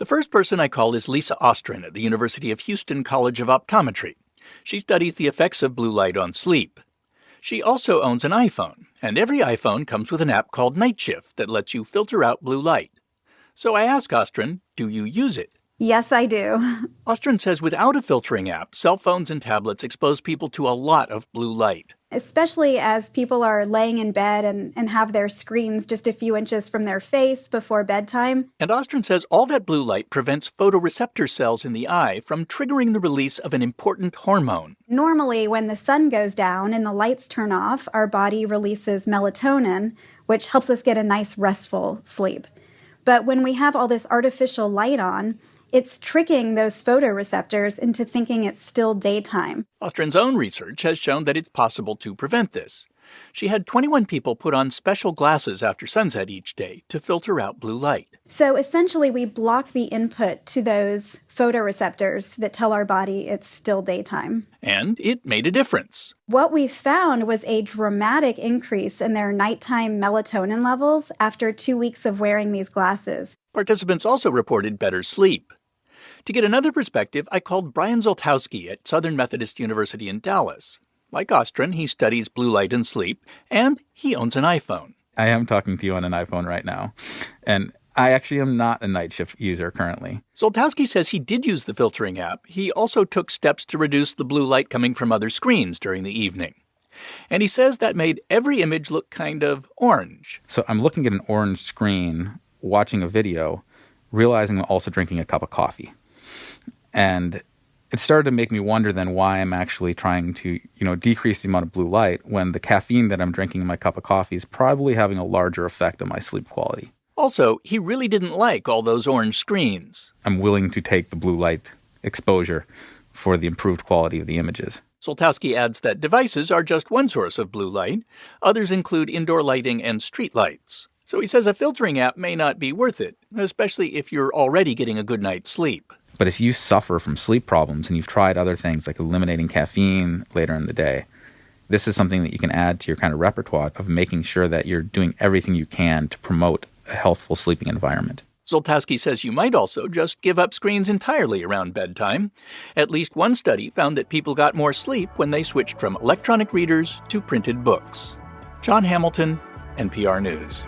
first person I call is Lisa Ostrin at the University of Houston College of Optometry. She studies the effects of blue light on sleep. She also owns an iPhone, and every iPhone comes with an app called Night Shift that lets you filter out blue light. So I ask Ostrin, do you use it? Yes, I do. Ostrin says without a filtering app, cell phones and tablets expose people to a lot of blue light. Especially as people are laying in bed and have their screens just a few inches from their face before bedtime. And Ostrin says all that blue light prevents photoreceptor cells in the eye from triggering the release of an important hormone. Normally, when the sun goes down and the lights turn off, our body releases melatonin, which helps us get a nice restful sleep. But when we have all this artificial light on, it's tricking those photoreceptors into thinking it's still daytime. Ostrin's own research has shown that it's possible to prevent this. She had 21 people put on special glasses after sunset each day to filter out blue light. So essentially, we block the input to those photoreceptors that tell our body it's still daytime. And it made a difference. What we found was a dramatic increase in their nighttime melatonin levels after 2 weeks of wearing these glasses. Participants also reported better sleep. To get another perspective, I called Brian Zoltowski at Southern Methodist University in Dallas. Like Ostrin, he studies blue light and sleep, and he owns an iPhone. I am talking to you on an iPhone right now, and I actually am not a night shift user currently. Zoltowski says he did use the filtering app. He also took steps to reduce the blue light coming from other screens during the evening. And he says that made every image look kind of orange. So I'm looking at an orange screen, watching a video, realizing I'm also drinking a cup of coffee. And it started to make me wonder then why I'm actually trying to, decrease the amount of blue light when the caffeine that I'm drinking in my cup of coffee is probably having a larger effect on my sleep quality. Also, he really didn't like all those orange screens. I'm willing to take the blue light exposure for the improved quality of the images. Zoltowski adds that devices are just one source of blue light. Others include indoor lighting and street lights. So he says a filtering app may not be worth it, especially if you're already getting a good night's sleep. But if you suffer from sleep problems and you've tried other things like eliminating caffeine later in the day, this is something that you can add to your kind of repertoire of making sure that you're doing everything you can to promote a healthful sleeping environment. Zoltowski says you might also just give up screens entirely around bedtime. At least one study found that people got more sleep when they switched from electronic readers to printed books. John Hamilton, NPR News.